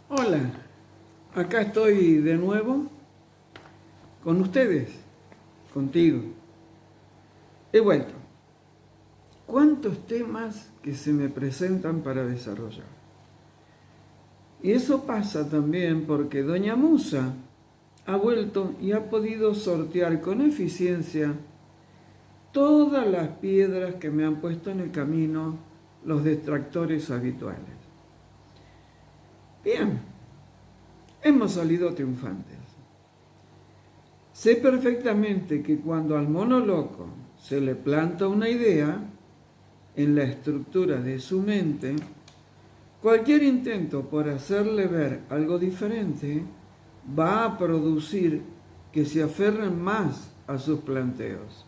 Hola, acá estoy de nuevo con ustedes, contigo. He vuelto. ¿Cuántos temas que se me presentan para desarrollar? Y eso pasa también porque Doña Musa ha vuelto y ha podido sortear con eficiencia todas las piedras que me han puesto en el camino los detractores habituales. Bien, hemos salido triunfantes. Sé perfectamente que cuando al mono loco se le planta una idea en la estructura de su mente, cualquier intento por hacerle ver algo diferente va a producir que se aferren más a sus planteos.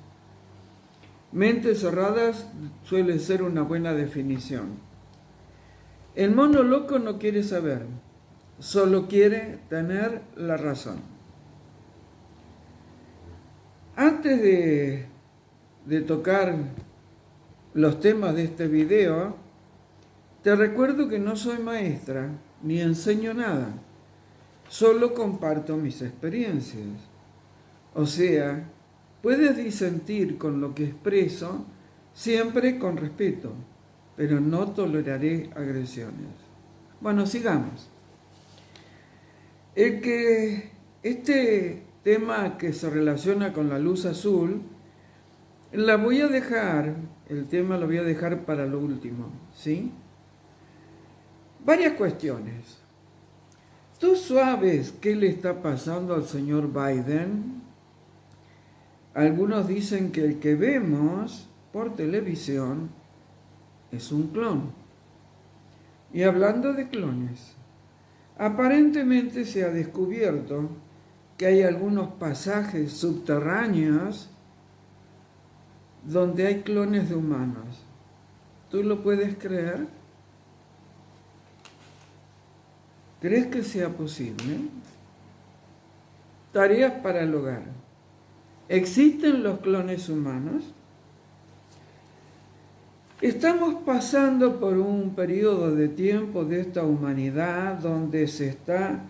Mentes cerradas suele ser una buena definición. El mono loco no quiere saber, solo quiere tener la razón. Antes de tocar los temas de este video, te recuerdo que no soy maestra ni enseño nada, solo comparto mis experiencias. O sea, puedes disentir con lo que expreso siempre con respeto, pero no toleraré agresiones. Bueno, sigamos. Este tema que se relaciona con la luz azul, el tema lo voy a dejar para lo último, ¿sí? Varias cuestiones. ¿Tú sabes qué le está pasando al señor Biden? Algunos dicen que el que vemos por televisión es un clon. Y hablando de clones, aparentemente se ha descubierto que hay algunos pasajes subterráneos donde hay clones de humanos. ¿Tú lo puedes creer? ¿Crees que sea posible? Tareas para el hogar. ¿Existen los clones humanos? Estamos pasando por un periodo de tiempo de esta humanidad donde se está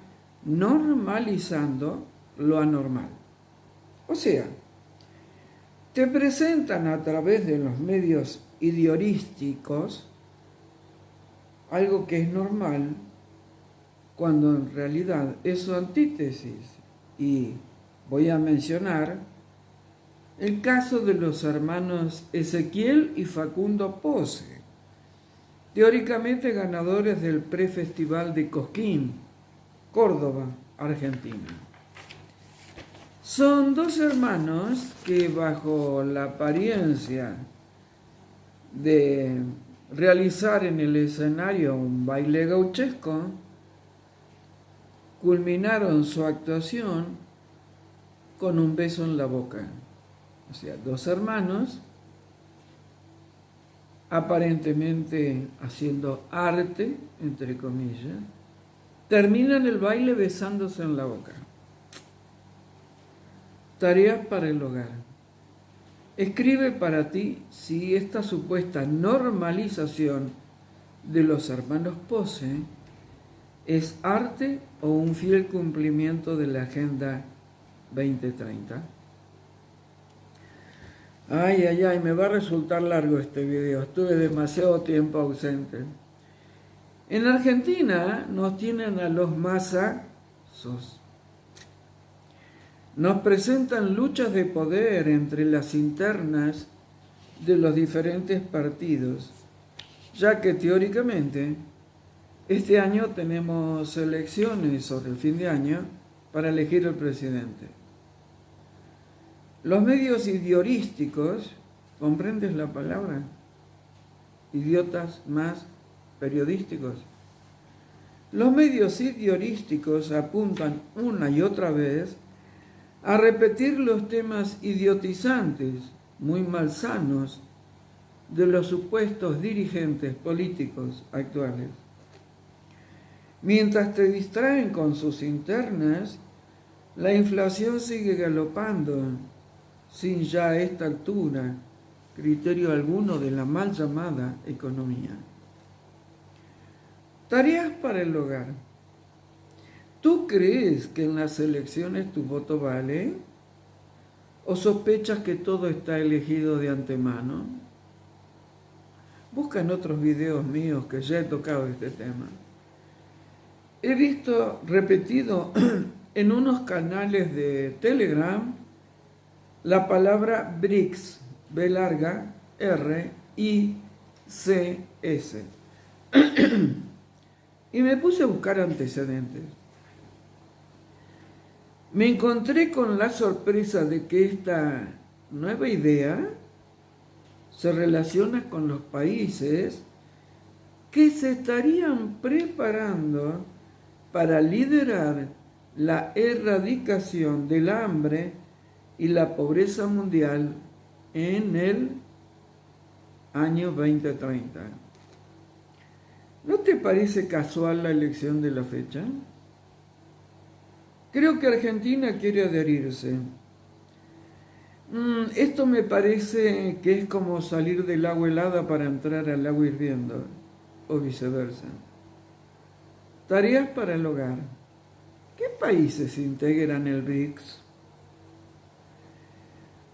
normalizando lo anormal. O sea, te presentan a través de los medios idiorísticos algo que es normal, cuando en realidad es su antítesis. Y voy a mencionar el caso de los hermanos Ezequiel y Facundo Pose, teóricamente ganadores del prefestival de Cosquín, Córdoba, Argentina. Son dos hermanos que, bajo la apariencia de realizar en el escenario un baile gauchesco, culminaron su actuación con un beso en la boca. O sea, dos hermanos aparentemente haciendo arte, entre comillas, terminan el baile besándose en la boca. Tareas para el hogar. Escribe para ti si esta supuesta normalización de los hermanos Pose es arte o un fiel cumplimiento de la Agenda 2030. Ay, me va a resultar largo este video. Estuve demasiado tiempo ausente. En Argentina nos tienen a los masazos. Nos presentan luchas de poder entre las internas de los diferentes partidos, ya que teóricamente este año tenemos elecciones sobre el fin de año para elegir el presidente. Los medios idiorísticos, ¿comprendes la palabra? Idiotas más periodísticos. Los medios idiorísticos apuntan una y otra vez a repetir los temas idiotizantes, muy malsanos, de los supuestos dirigentes políticos actuales. Mientras te distraen con sus internas, la inflación sigue galopando, sin ya a esta altura criterio alguno de la mal llamada economía. Tareas para el hogar. ¿Tú crees que en las elecciones tu voto vale? ¿O sospechas que todo está elegido de antemano? Busca en otros videos míos que ya he tocado este tema. He visto repetido en unos canales de Telegram la palabra BRICS, B larga, R, I, C, S. Y me puse a buscar antecedentes. Me encontré con la sorpresa de que esta nueva idea se relaciona con los países que se estarían preparando para liderar la erradicación del hambre y la pobreza mundial en el año 2030. ¿No te parece casual la elección de la fecha? Creo que Argentina quiere adherirse. Esto me parece que es como salir del agua helada para entrar al agua hirviendo, o viceversa. Tareas para el hogar. ¿Qué países integran el BRICS?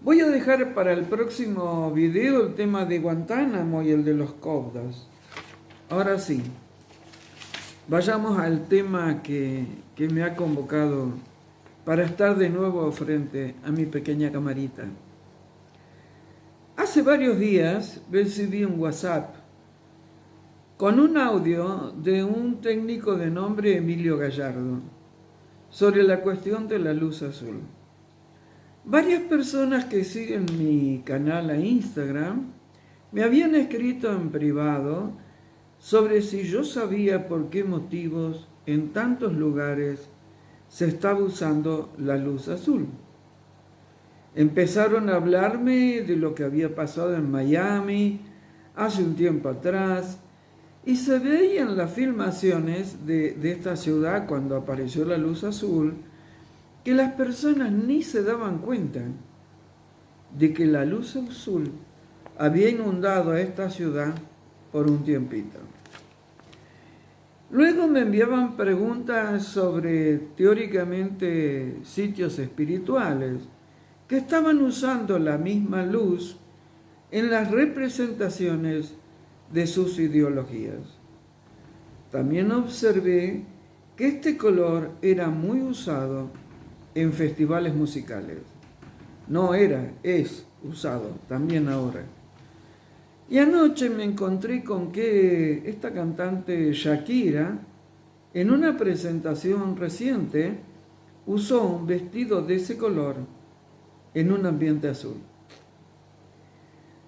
Voy a dejar para el próximo video el tema de Guantánamo y el de los caudas. Ahora sí, vayamos al tema que me ha convocado para estar de nuevo frente a mi pequeña camarita. Hace varios días recibí un WhatsApp con un audio de un técnico de nombre Emilio Gallardo sobre la cuestión de la luz azul. Varias personas que siguen mi canal a Instagram me habían escrito en privado sobre si yo sabía por qué motivos en tantos lugares se estaba usando la luz azul. Empezaron a hablarme de lo que había pasado en Miami hace un tiempo atrás y se veían las filmaciones de esta ciudad cuando apareció la luz azul que las personas ni se daban cuenta de que la luz azul había inundado a esta ciudad por un tiempito. Luego me enviaban preguntas sobre teóricamente sitios espirituales que estaban usando la misma luz en las representaciones de sus ideologías. También observé que este color era muy usado en festivales musicales. No era, es usado también ahora. Y anoche me encontré con que esta cantante Shakira, en una presentación reciente, usó un vestido de ese color en un ambiente azul.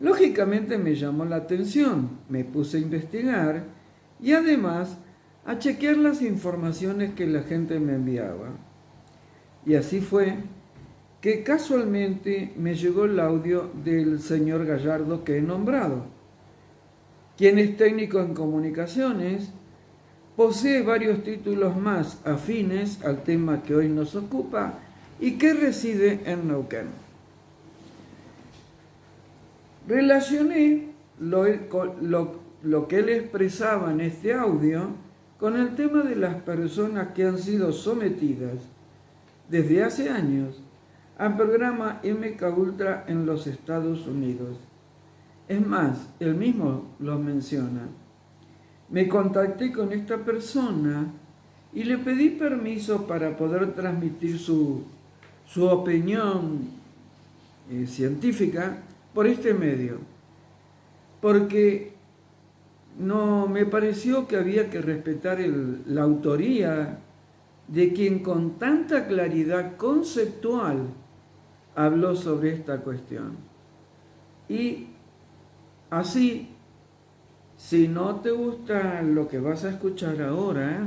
Lógicamente me llamó la atención, me puse a investigar y además a chequear las informaciones que la gente me enviaba. Y así fue que casualmente me llegó el audio del señor Gallardo que he nombrado, quien es técnico en comunicaciones, posee varios títulos más afines al tema que hoy nos ocupa y que reside en Neuquén. Relacioné lo que él expresaba en este audio con el tema de las personas que han sido sometidas desde hace años al programa MK Ultra en los Estados Unidos. Es más, él mismo lo menciona. Me contacté con esta persona y le pedí permiso para poder transmitir su opinión científica por este medio, porque no me pareció que había que respetar la autoría de quien con tanta claridad conceptual habló sobre esta cuestión. Y así, si no te gusta lo que vas a escuchar ahora,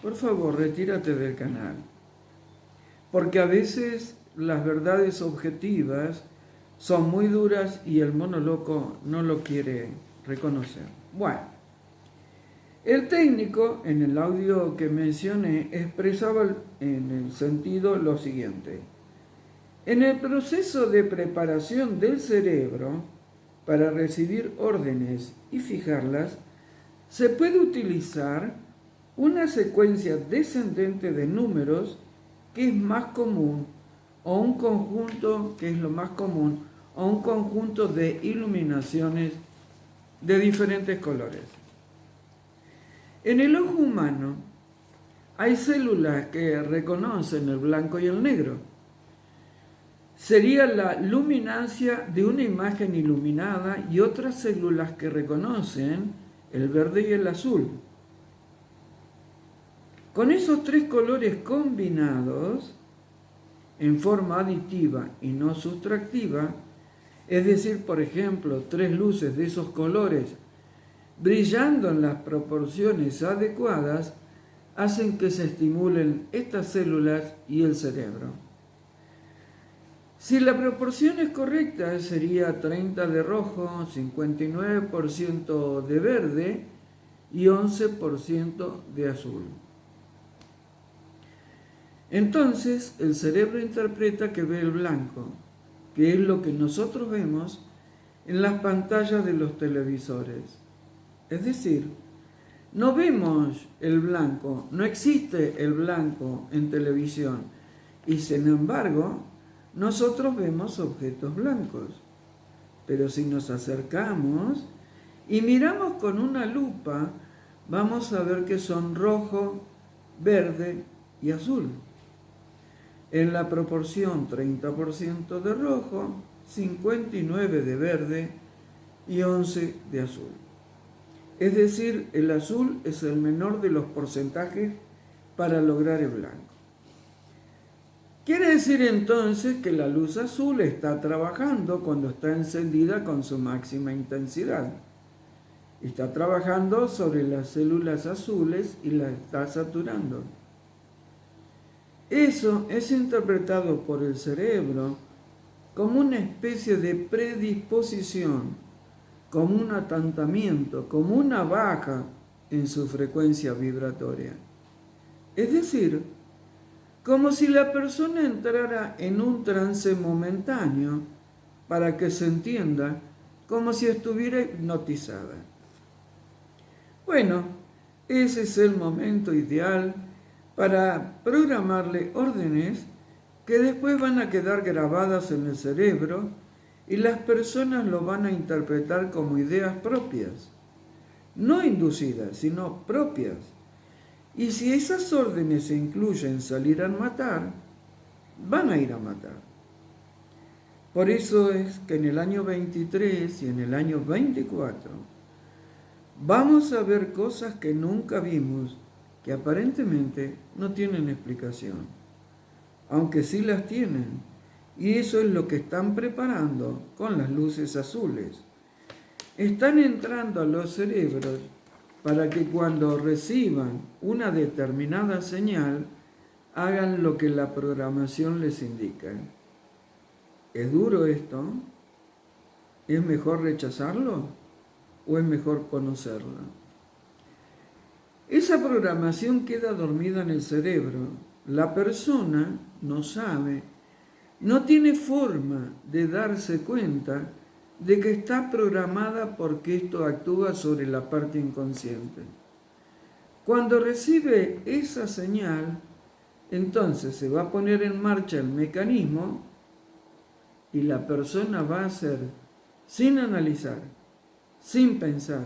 por favor, retírate del canal. Porque a veces las verdades objetivas son muy duras y el mono loco no lo quiere reconocer. Bueno, el técnico, en el audio que mencioné, expresaba en el sentido lo siguiente. En el proceso de preparación del cerebro para recibir órdenes y fijarlas, se puede utilizar una secuencia descendente de números que es más común, o un conjunto que es lo más común, o un conjunto de iluminaciones de diferentes colores. En el ojo humano hay células que reconocen el blanco y el negro. Sería la luminancia de una imagen iluminada y otras células que reconocen el verde y el azul. Con esos tres colores combinados en forma aditiva y no sustractiva, es decir, por ejemplo, tres luces de esos colores brillando en las proporciones adecuadas, hacen que se estimulen estas células y el cerebro. Si la proporción es correcta, sería 30 de rojo, 59% de verde y 11% de azul. Entonces, el cerebro interpreta que ve el blanco, que es lo que nosotros vemos en las pantallas de los televisores. Es decir, no vemos el blanco, no existe el blanco en televisión y sin embargo nosotros vemos objetos blancos. Pero si nos acercamos y miramos con una lupa, vamos a ver que son rojo, verde y azul. En la proporción 30% de rojo, 59% de verde y 11% de azul. Es decir, el azul es el menor de los porcentajes para lograr el blanco. Quiere decir entonces que la luz azul está trabajando cuando está encendida con su máxima intensidad. Está trabajando sobre las células azules y las está saturando. Eso es interpretado por el cerebro como una especie de predisposición, como un atantamiento, como una baja en su frecuencia vibratoria. Es decir, como si la persona entrara en un trance momentáneo, para que se entienda, como si estuviera hipnotizada. Bueno, ese es el momento ideal para programarle órdenes que después van a quedar grabadas en el cerebro y las personas lo van a interpretar como ideas propias, no inducidas, sino propias. Y si esas órdenes se incluyen salir a matar, van a ir a matar. Por eso es que en el año 23 y en el año 24 vamos a ver cosas que nunca vimos, que aparentemente no tienen explicación, aunque sí las tienen. Y eso es lo que están preparando con las luces azules. Están entrando a los cerebros para que cuando reciban una determinada señal, hagan lo que la programación les indica. ¿Es duro esto? ¿Es mejor rechazarlo o es mejor conocerlo? Esa programación queda dormida en el cerebro. La persona no sabe, no tiene forma de darse cuenta de que está programada porque esto actúa sobre la parte inconsciente. Cuando recibe esa señal, entonces se va a poner en marcha el mecanismo y la persona va a hacer, sin analizar, sin pensar,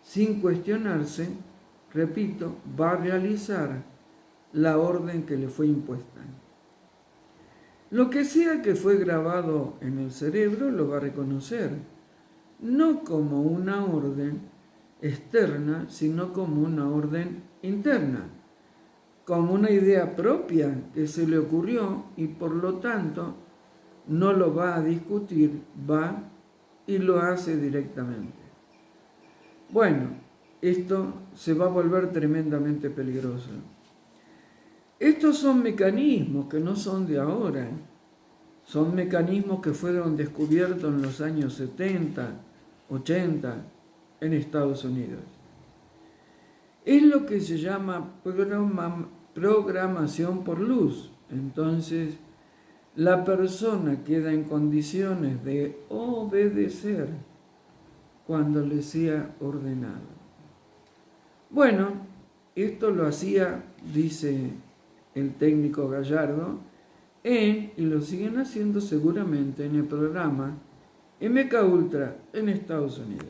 sin cuestionarse, repito, va a realizar la orden que le fue impuesta. Lo que sea que fue grabado en el cerebro lo va a reconocer, no como una orden externa, sino como una orden interna, como una idea propia que se le ocurrió y por lo tanto no lo va a discutir, va y lo hace directamente. Bueno, esto se va a volver tremendamente peligroso. Estos son mecanismos que no son de ahora, son mecanismos que fueron descubiertos en los años 70, 80 en Estados Unidos. Es lo que se llama programación por luz. Entonces, la persona queda en condiciones de obedecer cuando le sea ordenado. Bueno, esto lo hacía, dice el técnico Gallardo, y lo siguen haciendo seguramente en el programa MK Ultra en Estados Unidos.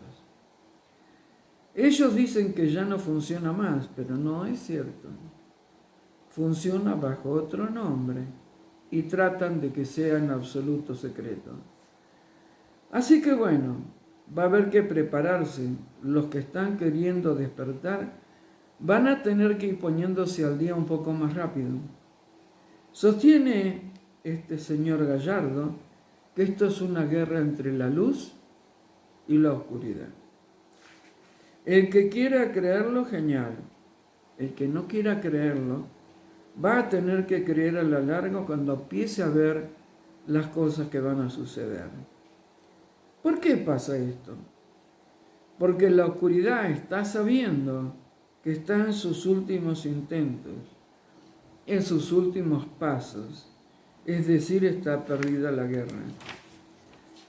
Ellos dicen que ya no funciona más, pero no es cierto. Funciona bajo otro nombre y tratan de que sea en absoluto secreto. Así que bueno, va a haber que prepararse. Los que están queriendo despertar van a tener que ir poniéndose al día un poco más rápido. Sostiene este señor Gallardo que esto es una guerra entre la luz y la oscuridad. El que quiera creerlo, genial. El que no quiera creerlo, va a tener que creer a la larga cuando empiece a ver las cosas que van a suceder. ¿Por qué pasa esto? Porque la oscuridad está sabiendo que está en sus últimos intentos, en sus últimos pasos, es decir, está perdida la guerra.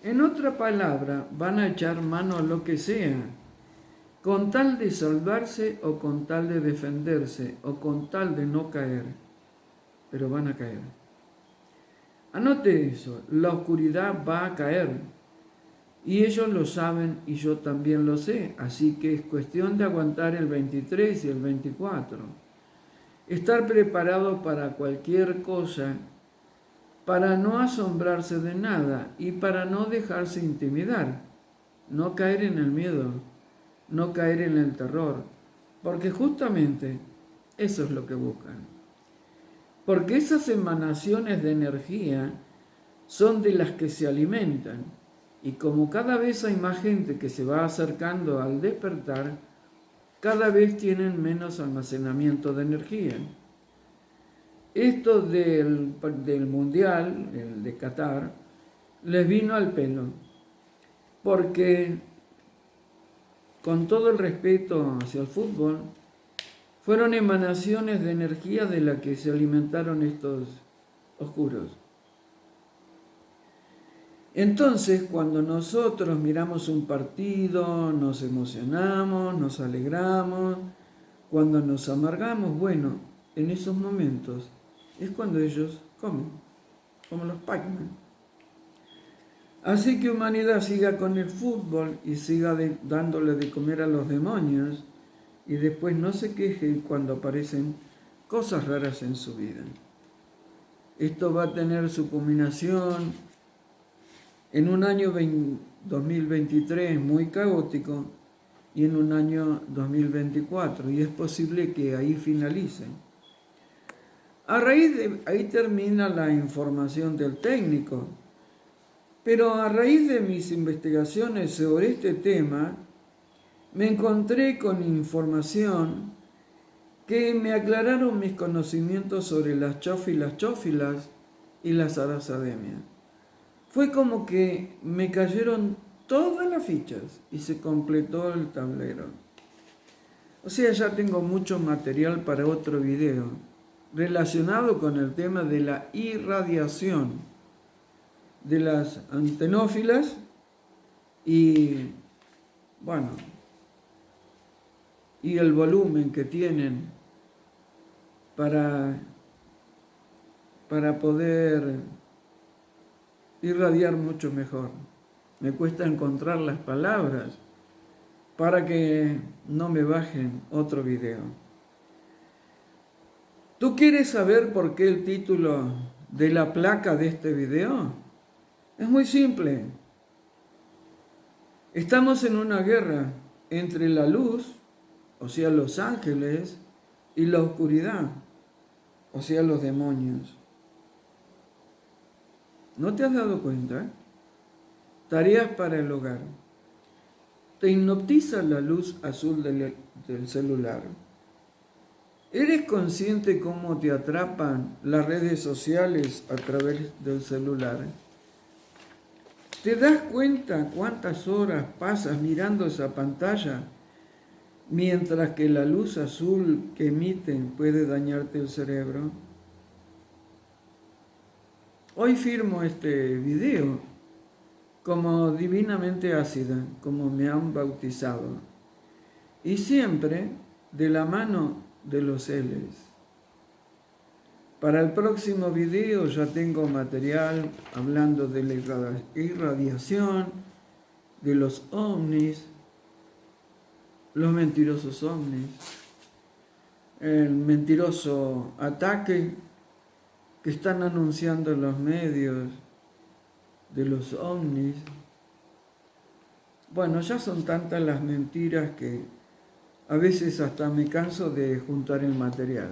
En otra palabra, van a echar mano a lo que sea, con tal de salvarse o con tal de defenderse o con tal de no caer, pero van a caer. Anote eso, la oscuridad va a caer y ellos lo saben y yo también lo sé, así que es cuestión de aguantar el 23 y el 24. Estar preparado para cualquier cosa, para no asombrarse de nada y para no dejarse intimidar, no caer en el miedo, no caer en el terror, porque justamente eso es lo que buscan. Porque esas emanaciones de energía son de las que se alimentan, y como cada vez hay más gente que se va acercando al despertar, cada vez tienen menos almacenamiento de energía. Esto del Mundial, el de Qatar, les vino al pelo, porque con todo el respeto hacia el fútbol, fueron emanaciones de energía de la que se alimentaron estos oscuros. Entonces, cuando nosotros miramos un partido, nos emocionamos, nos alegramos, cuando nos amargamos, bueno, en esos momentos es cuando ellos comen, como los Pac-Man. Así que humanidad siga con el fútbol y siga dándole de comer a los demonios y después no se queje cuando aparecen cosas raras en su vida. Esto va a tener su culminación en un año 2023 muy caótico y en un año 2024, y es posible que ahí finalicen. Ahí termina la información del técnico, pero a raíz de mis investigaciones sobre este tema, me encontré con información que me aclararon mis conocimientos sobre las chófilas y las arasademias. Fue como que me cayeron todas las fichas y se completó el tablero. O sea, ya tengo mucho material para otro video relacionado con el tema de la irradiación de las antenófilas y, bueno, y el volumen que tienen para poder irradiar mucho mejor. Me cuesta encontrar las palabras para que no me bajen otro video. ¿Tú quieres saber por qué el título de la placa de este video? Es muy simple. Estamos en una guerra entre la luz, o sea, los ángeles, y la oscuridad, o sea, los demonios. ¿No te has dado cuenta? Tareas para el hogar. Te hipnotiza la luz azul del celular. ¿Eres consciente cómo te atrapan las redes sociales a través del celular? ¿Te das cuenta cuántas horas pasas mirando esa pantalla mientras que la luz azul que emiten puede dañarte el cerebro? Hoy firmo este video como divinamente ácida, como me han bautizado, y siempre de la mano de los L's. Para el próximo video ya tengo material hablando de la irradiación, de los ovnis, los mentirosos ovnis, el mentiroso ataque que están anunciando en los medios de los ovnis. Bueno, ya son tantas las mentiras que a veces hasta me canso de juntar el material.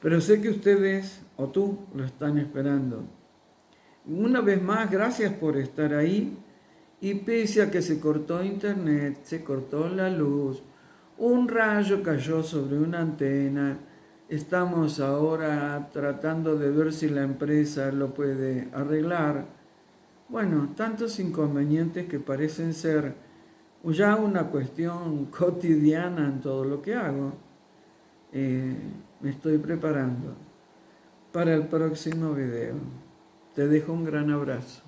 Pero sé que ustedes, o tú, lo están esperando. Una vez más, gracias por estar ahí. Y pese a que se cortó internet, se cortó la luz, un rayo cayó sobre una antena, estamos ahora tratando de ver si la empresa lo puede arreglar. Bueno, tantos inconvenientes que parecen ser ya una cuestión cotidiana en todo lo que hago. Me estoy preparando para el próximo video. Te dejo un gran abrazo.